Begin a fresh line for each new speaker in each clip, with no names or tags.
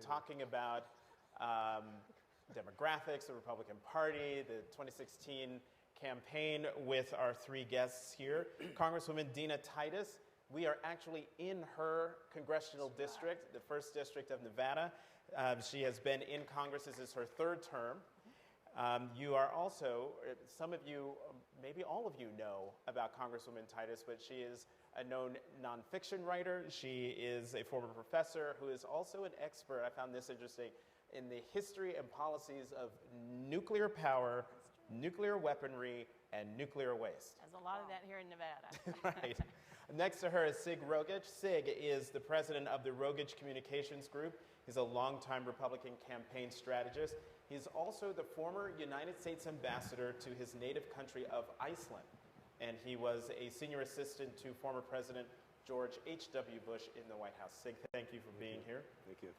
talking about demographics, the Republican Party, the 2016 campaign with our three guests here. Congresswoman Dina Titus, we are actually in her congressional district, the 1st District of Nevada. She has been in Congress. This is her 3rd term. You are also, some of you, maybe all of you know about Congresswoman Titus, but she is a known nonfiction writer. She is a former professor who is also an expert, I found this interesting, in the history and policies of nuclear power, nuclear weaponry, and nuclear waste.
There's a lot of that here in Nevada.
Right. Next to her is Sig Rogich. Sig is the president of the Rogich Communications Group. He's a longtime Republican campaign strategist. He's also the former United States ambassador to his native country of Iceland. And he was a senior assistant to former President George H.W. Bush in the White House. Sig, thank you for being here.
Thank you.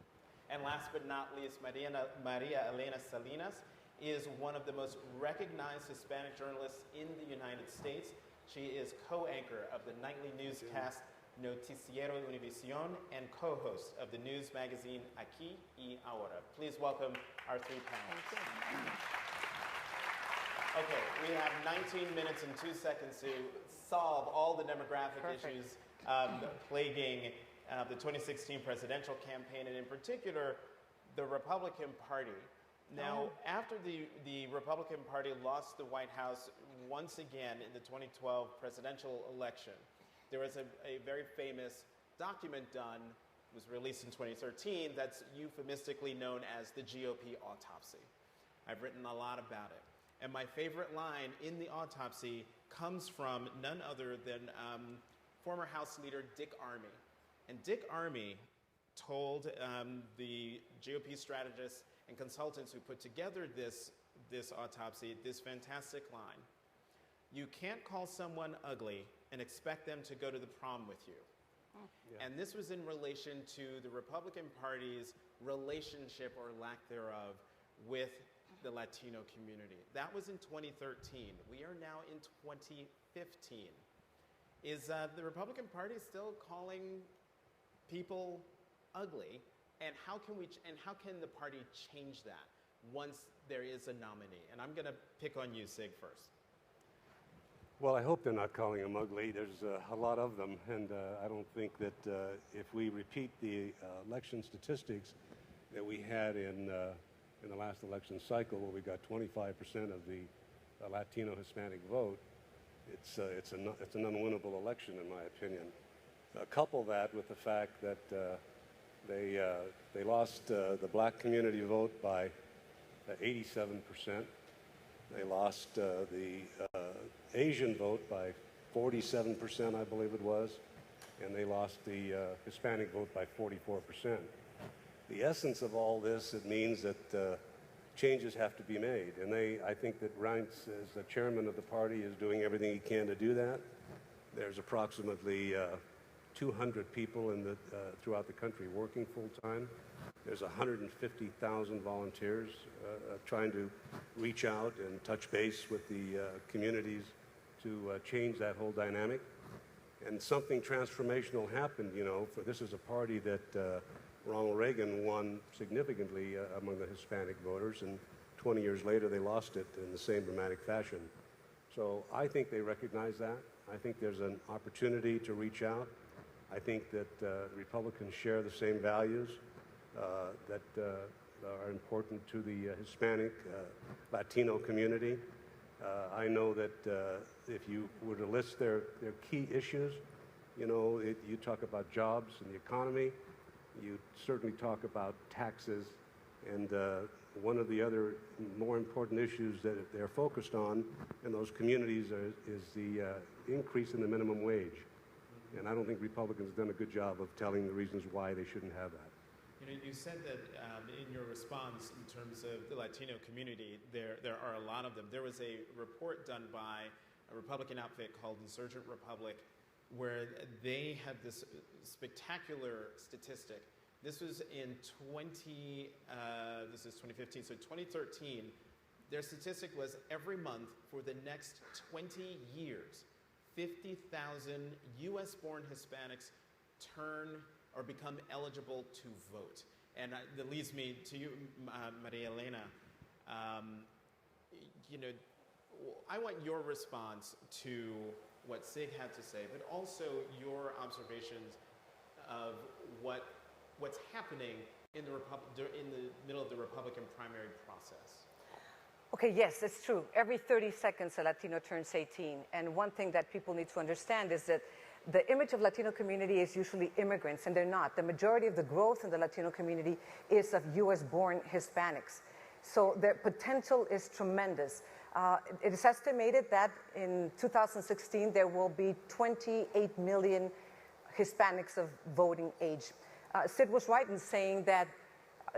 And last but not least, Maria Elena Salinas is one of the most recognized Hispanic journalists in the United States. She is co-anchor of the nightly newscast Noticiero Univision and co-host of the news magazine Aquí y Ahora. Please welcome our three panelists. Okay, we have 19 minutes and 2 seconds to solve all the demographic issues plaguing the 2016 presidential campaign, and in particular, the Republican Party. Now, after the Republican Party lost the White House once again in the 2012 presidential election, there was a very famous document done, was released in 2013, that's euphemistically known as the GOP autopsy. I've written a lot about it. And my favorite line in the autopsy comes from none other than former House leader Dick Armey. And Dick Armey told the GOP strategists and consultants who put together this autopsy this fantastic line: "You can't call someone ugly and expect them to go to the prom with you." Yeah. And this was in relation to the Republican Party's relationship or lack thereof with the Latino community. That was in 2013. We are now in 2015. Is the Republican Party still calling people ugly? And how can the party change that once there is a nominee? And I'm going to pick on you, Sig, first.
Well, I hope they're not calling them ugly. There's a lot of them, and I don't think that if we repeat the election statistics that we had in the last election cycle, where we got 25% of the Latino Hispanic vote, it's an unwinnable election, in my opinion. Couple that with the fact that they lost the black community vote by 87%. They lost the Asian vote by 47%, I believe it was, and they lost the Hispanic vote by 44%. The essence of all this, it means that changes have to be made, and I think that Reince, as the chairman of the party, is doing everything he can to do that. There's approximately 200 people throughout the country working full-time. There's 150,000 volunteers trying to reach out and touch base with the communities to change that whole dynamic. And something transformational happened, for this is a party that Ronald Reagan won significantly among the Hispanic voters, and 20 years later they lost it in the same dramatic fashion. So I think they recognize that. I think there's an opportunity to reach out. I think that Republicans share the same values that are important to the Hispanic, Latino community. I know that if you were to list their key issues, you talk about jobs and the economy, you certainly talk about taxes, and one of the other more important issues that they're focused on in those communities is the increase in the minimum wage. And I don't think Republicans have done a good job of telling the reasons why they shouldn't have that.
You said that in your response in terms of the Latino community, there are a lot of them. There was a report done by a Republican outfit called Insurgent Republic, where they had this spectacular statistic. This was in 2015, so 2013, their statistic was every month for the next 20 years, 50,000 U.S.-born Hispanics turn or become eligible to vote. And that leads me to you, Maria Elena. You know, I want your response to what Sig had to say, but also your observations of what's happening in the middle of the Republican primary process.
Okay, yes, it's true. Every 30 seconds, a Latino turns 18. And one thing that people need to understand is that the image of Latino community is usually immigrants, and they're not. The majority of the growth in the Latino community is of U.S.-born Hispanics. So their potential is tremendous. It is estimated that in 2016, there will be 28 million Hispanics of voting age. Sid was right in saying that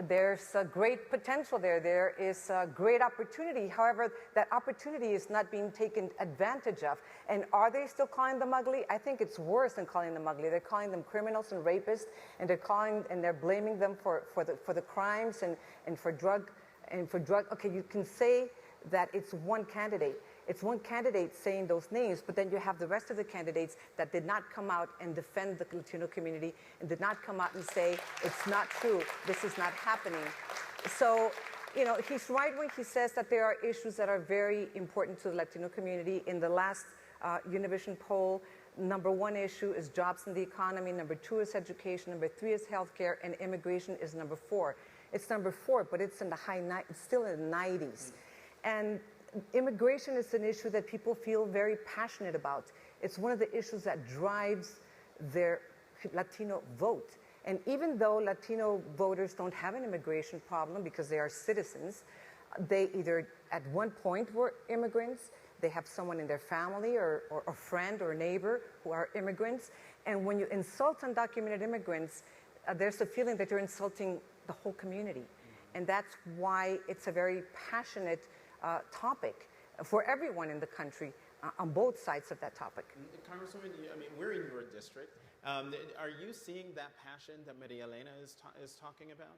there's a great potential there. There is a great opportunity. However, that opportunity is not being taken advantage of. And are they still calling them ugly? I think it's worse than calling them ugly. They're calling them criminals and rapists, and they're blaming them for the crimes and for drug. Okay, you can say that it's one candidate. It's one candidate saying those names, but then you have the rest of the candidates that did not come out and defend the Latino community and did not come out and say, it's not true, this is not happening. So, you know, he's right when he says that there are issues that are very important to the Latino community. In the last Univision poll, number one issue is jobs in the economy, number two is education, number three is healthcare, and immigration is number four. It's number four, but it's in the it's still in the 90s. And immigration is an issue that people feel very passionate about. It's one of the issues that drives their Latino vote. And even though Latino voters don't have an immigration problem because they are citizens, they either at one point were immigrants, they have someone in their family or a friend or neighbor who are immigrants. And when you insult undocumented immigrants, there's a feeling that you're insulting the whole community. And that's why it's a very passionate topic for everyone in the country on both sides of that topic.
Congresswoman, I mean, we're in your district. Are you seeing that passion that Maria Elena is talking about?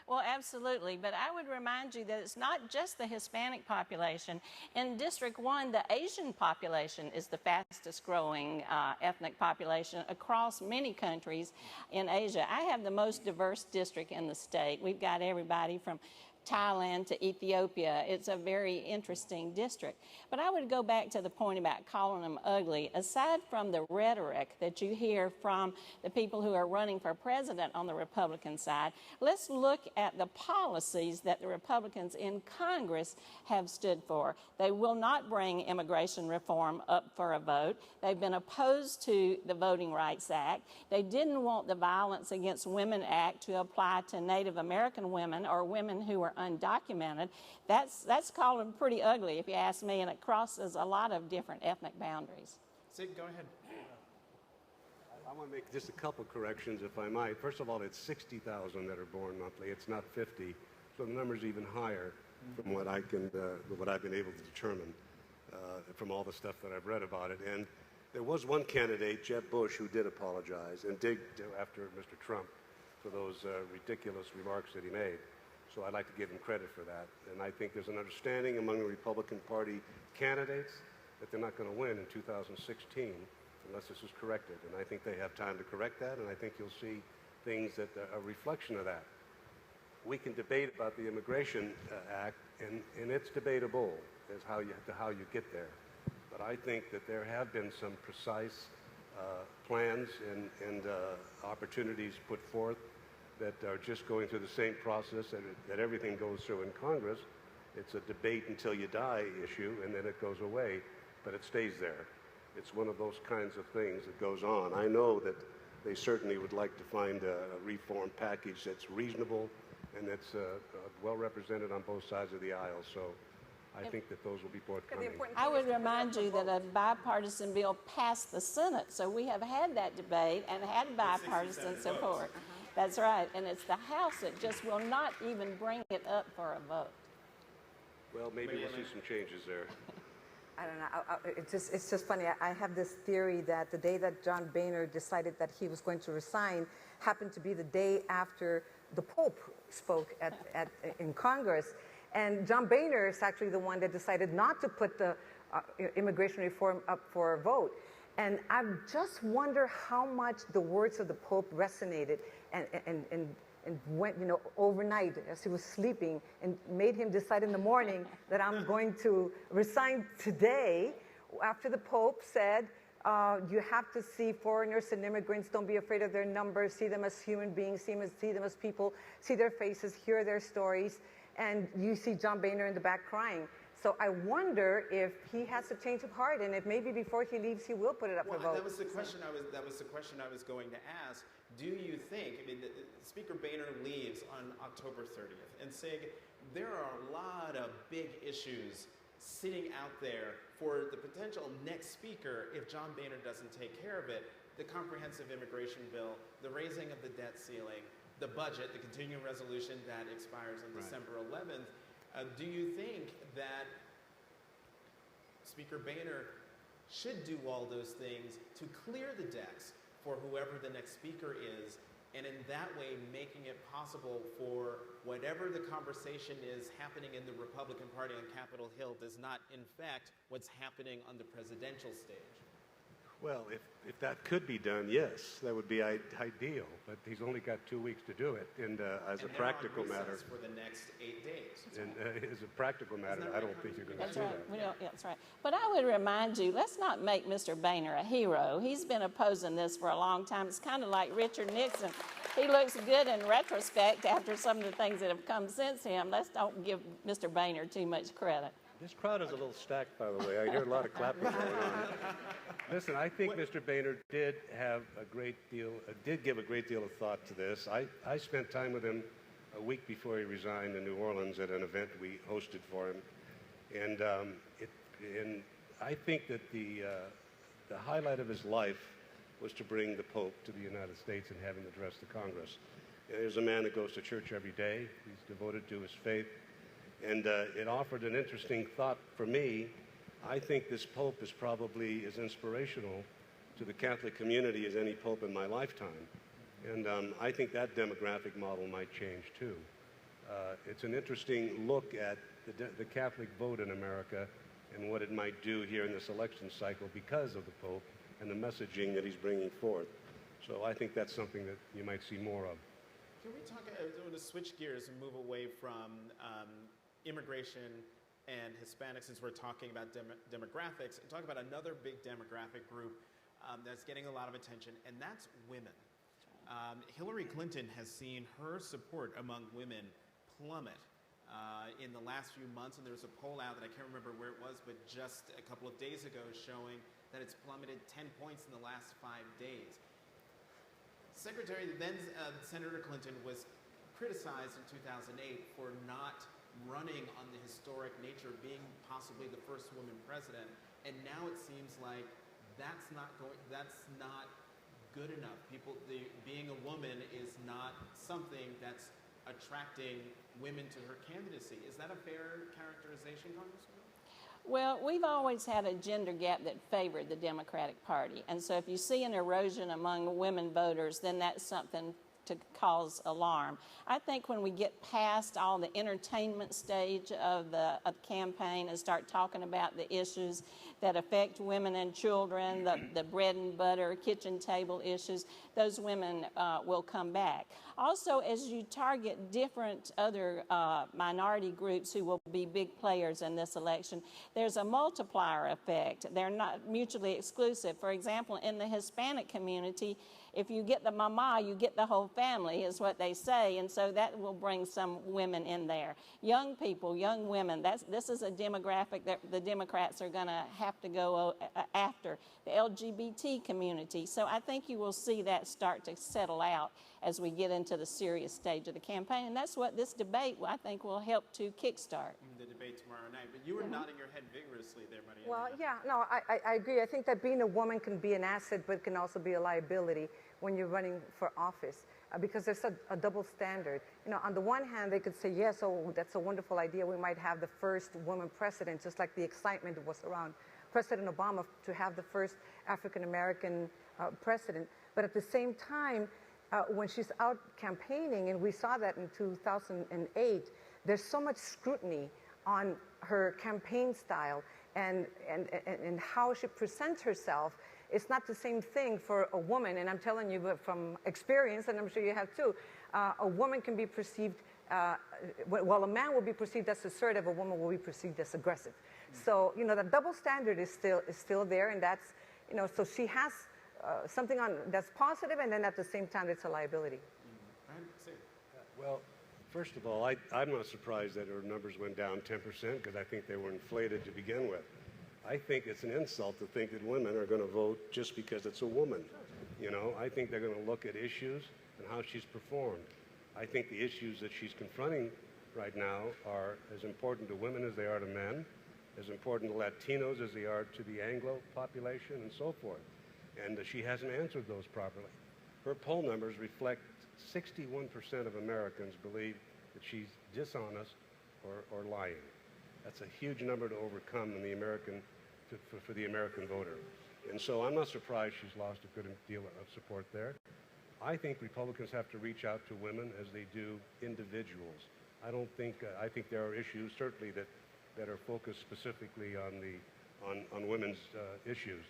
Well, absolutely, but I would remind you that it's not just the Hispanic population. In District 1, the Asian population is the fastest growing ethnic population across many countries in Asia. I have the most diverse district in the state. We've got everybody from Thailand to Ethiopia. It's a very interesting district. But I would go back to the point about calling them ugly. Aside from the rhetoric that you hear from the people who are running for president on the Republican side, let's look at the policies that the Republicans in Congress have stood for. They will not bring immigration reform up for a vote. They've been opposed to the Voting Rights Act. They didn't want the Violence Against Women Act to apply to Native American women or women who are undocumented. That's called them pretty ugly, if you ask me, and it crosses a lot of different ethnic boundaries.
Sig, go ahead.
I want to make just a couple corrections, if I might. First of all, it's 60,000 that are born monthly. It's not 50, so the number's even higher from what I've been able to determine from all the stuff that I've read about it. And there was one candidate, Jeb Bush, who did apologize and did after Mr. Trump for those ridiculous remarks that he made. So I'd like to give him credit for that. And I think there's an understanding among the Republican Party candidates that they're not going to win in 2016 unless this is corrected. And I think they have time to correct that, and I think you'll see things that are a reflection of that. We can debate about the Immigration Act, and it's debatable as how you get there. But I think that there have been some precise plans and opportunities put forth that are just going through the same process that everything goes through in Congress. It's a debate until you die issue, and then it goes away, but it stays there. It's one of those kinds of things that goes on. I know that they certainly would like to find a reform package that's reasonable and that's well represented on both sides of the aisle. So I think that those will be forthcoming.
I would remind you that a bipartisan bill passed the Senate, so we have had that debate and had bipartisan support. That's right, and it's the House that just will not even bring it up for a vote.
Well, maybe we'll see some changes there.
I don't know. It's just funny. I have this theory that the day that John Boehner decided that he was going to resign happened to be the day after the Pope spoke in Congress. And John Boehner is actually the one that decided not to put the immigration reform up for a vote. And I just wonder how much the words of the Pope resonated and and went, overnight as he was sleeping, and made him decide in the morning that I'm going to resign today, after the Pope said, you have to see foreigners and immigrants, don't be afraid of their numbers, see them as human beings, see them as people, see their faces, hear their stories, and you see John Boehner in the back crying. So I wonder if he has a change of heart, and if maybe before he leaves, he will put it up for vote.
That was the question I was going to ask. Do you think? Speaker Boehner leaves on October 30th, and Sig, there are a lot of big issues sitting out there for the potential next speaker if John Boehner doesn't take care of it. The comprehensive immigration bill, the raising of the debt ceiling, the budget, the continuing resolution that expires on December 11th. Do you think that Speaker Boehner should do all those things to clear the decks for whoever the next speaker is, and in that way making it possible for whatever the conversation is happening in the Republican Party on Capitol Hill does not infect what's happening on the presidential stage?
Well, if that could be done, yes, that would be ideal. But he's only got 2 weeks to do it, and as a practical matter,
for the next 8 days.
And as a practical matter, I don't think you're going to see that.
That's right. But I would remind you, let's not make Mr. Boehner a hero. He's been opposing this for a long time. It's kind of like Richard Nixon. He looks good in retrospect after some of the things that have come since him. Let's don't give Mr. Boehner too much credit.
This crowd is a little stacked, by the way. I hear a lot of clapping going on. Listen, I think Mr. Boehner did give a great deal of thought to this. I spent time with him a week before he resigned in New Orleans at an event we hosted for him, and I think that the highlight of his life was to bring the Pope to the United States and have him address the Congress. There's a man that goes to church every day. He's devoted to his faith. And it offered an interesting thought for me. I think this Pope is probably as inspirational to the Catholic community as any Pope in my lifetime. And I think that demographic model might change too. It's an interesting look at the Catholic vote in America and what it might do here in this election cycle because of the Pope and the messaging that he's bringing forth. So I think that's something that you might see more of.
Can we talk, I want to switch gears and move away from immigration and Hispanics, since we're talking about demographics, and talk about another big demographic group that's getting a lot of attention, and that's women. Hillary Clinton has seen her support among women plummet in the last few months, and there was a poll out that I can't remember where it was, but just a couple of days ago showing that it's plummeted 10 points in the last 5 days. Senator Clinton was criticized in 2008 for not running on the historic nature of being possibly the first woman president, and now it seems like that's not good enough. Being a woman is not something that's attracting women to her candidacy. Is that a fair characterization, Congresswoman?
Well, we've always had a gender gap that favored the Democratic Party, and so if you see an erosion among women voters, then that's something to cause alarm. I think when we get past all the entertainment stage of the campaign and start talking about the issues that affect women and children, the bread and butter, kitchen table issues, those women will come back. Also, as you target different other minority groups who will be big players in this election, there's a multiplier effect. They're not mutually exclusive. For example, in the Hispanic community, if you get the mama, you get the whole family, is what they say, and so that will bring some women in there. Young people, young women, this is a demographic that the Democrats are going to have to go after. The LGBT community. So I think you will see that start to settle out as we get into the serious stage of the campaign, and that's what this debate, I think, will help to kickstart.
The debate tomorrow night, but you were nodding your head vigorously there, Maria.
Well, yeah, no, I agree. I think that being a woman can be an asset, but can also be a liability when you're running for office, because there's a double standard. On the one hand, they could say, yes, oh, that's a wonderful idea. We might have the first woman president, just like the excitement was around President Obama to have the first African-American president. But at the same time, when she's out campaigning, and we saw that in 2008, there's so much scrutiny on her campaign style and how she presents herself. It's not the same thing for a woman, and I'm telling you from experience, and I'm sure you have too. a woman can be perceived, while a man will be perceived as assertive, a woman will be perceived as aggressive. So, you know, the double standard is still there, and that's, you know, so she has something on that's positive, and then at the same time, it's a liability.
Well, first of all, I'm not surprised that her numbers went down 10% because I think they were inflated to begin with. I think it's an insult to think that women are going to vote just because it's a woman. You know, I think they're going to look at issues and how she's performed. I think the issues that she's confronting right now are as important to women as they are to men, as important to Latinos as they are to the Anglo population, and so forth. And she hasn't answered those properly. Her poll numbers reflect 61% of Americans believe that she's dishonest or lying. That's a huge number to overcome in the American, for the American voter. And so I'm not surprised she's lost a good deal of support there. I think Republicans have to reach out to women as they do individuals. I think there are issues certainly that are focused specifically on women's issues,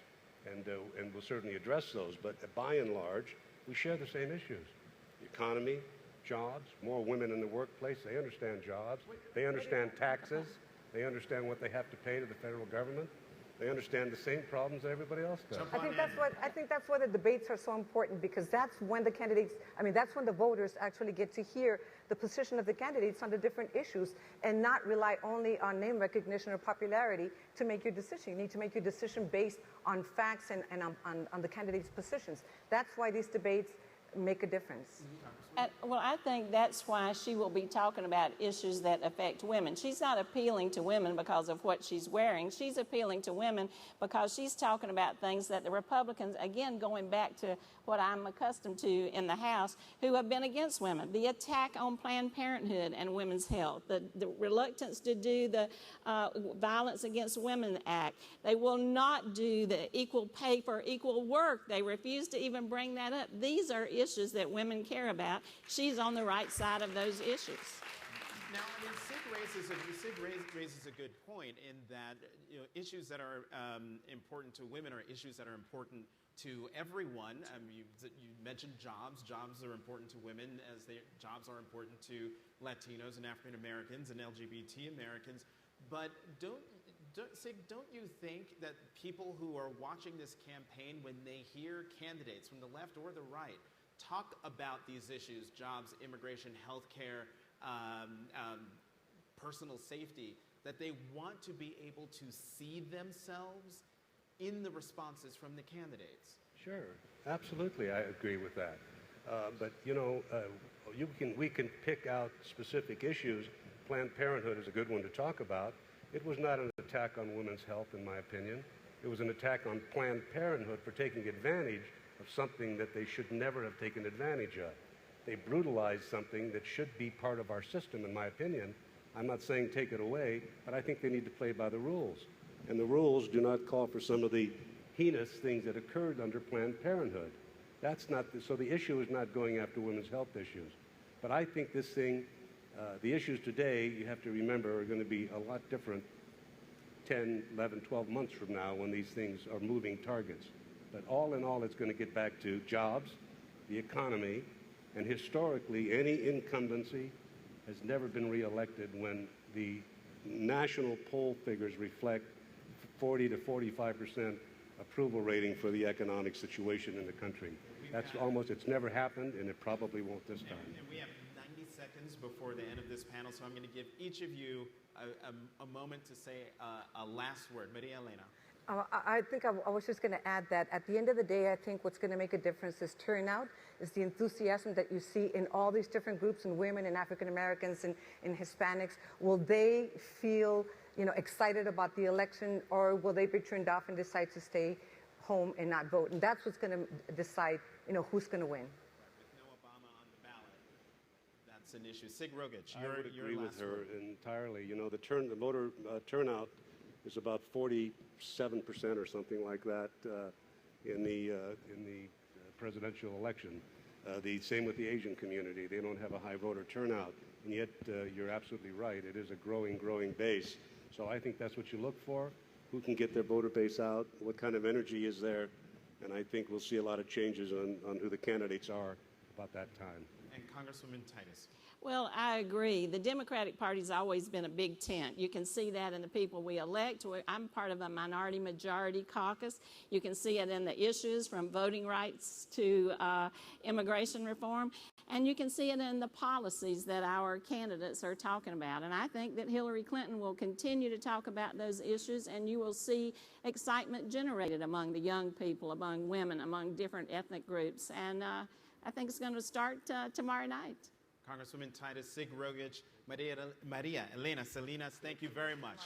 and we'll certainly address those. But by and large, we share the same issues: the economy, jobs, more women in the workplace. They understand jobs. They understand taxes. They understand what they have to pay to the federal government. They understand the same problems that everybody else does.
I think that's why the debates are so important, because that's when the candidates, I mean, that's when the voters actually get to hear the position of the candidates on the different issues and not rely only on name recognition or popularity to make your decision. You need to make your decision based on facts and on the candidates' positions. That's why these debates make a difference.
Well, I think that's why she will be talking about issues that affect women. She's not appealing to women because of what she's wearing. She's appealing to women because she's talking about things that the Republicans, again, going back to what I'm accustomed to in the House, who have been against women. The attack on Planned Parenthood and women's health, the reluctance to do the Violence Against Women Act. They will not do the equal pay for equal work. They refuse to even bring that up. These are issues that women care about. She's on the right side of those issues.
Now, I mean, Sig raises a good point in that, you know, issues that are important to women are issues that are important to everyone. You mentioned jobs. Jobs are important to women as jobs are important to Latinos and African Americans and LGBT Americans. But Sig, don't you think that people who are watching this campaign, when they hear candidates from the left or the right talk about these issues, jobs, immigration, health care, personal safety, that they want to be able to see themselves in the responses from the candidates?
Sure, absolutely, I agree with that. But, you know, we can pick out specific issues. Planned Parenthood is a good one to talk about. It was not an attack on women's health, in my opinion. It was an attack on Planned Parenthood for taking advantage of something that they should never have taken advantage of. They brutalized something that should be part of our system, in my opinion. I'm not saying take it away, but I think they need to play by the rules. And the rules do not call for some of the heinous things that occurred under Planned Parenthood. That's not, so the issue is not going after women's health issues. But I think this thing, the issues today, you have to remember, are going to be a lot different 10, 11, 12 months from now when these things are moving targets. But all in all, it's going to get back to jobs, the economy, and historically, any incumbency has never been reelected when the national poll figures reflect 40 to 45% approval rating for the economic situation in the country. It's never happened, and it probably won't this time.
And we have 90 seconds before the end of this panel, so I'm going to give each of you a moment to say a last word. Maria Elena.
I think I was just going to add that at the end of the day, I think what's going to make a difference is turnout, is the enthusiasm that you see in all these different groups, in women and African Americans and Hispanics. Will they feel, you know, excited about the election, or will they be turned off and decide to stay home and not vote? And that's what's going to decide, you know, who's going to win.
With no Obama on the ballot, that's an issue. Sig Rogich,
I would agree with her entirely. You know, the voter turnout is about 47% or something like that in the presidential election. The same with the Asian community. They don't have a high voter turnout, and yet you're absolutely right. It is a growing base. So I think that's what you look for. Who can get their voter base out? What kind of energy is there? And I think we'll see a lot of changes on who the candidates are about that time.
And Congresswoman Titus.
Well, I agree. The Democratic Party's always been a big tent. You can see that in the people we elect. I'm part of a minority-majority caucus. You can see it in the issues from voting rights to immigration reform. And you can see it in the policies that our candidates are talking about. And I think that Hillary Clinton will continue to talk about those issues, and you will see excitement generated among the young people, among women, among different ethnic groups. And I think it's going to start tomorrow night.
Congresswoman Titus, Sig Rogich, Maria Elena Salinas, thank you very much.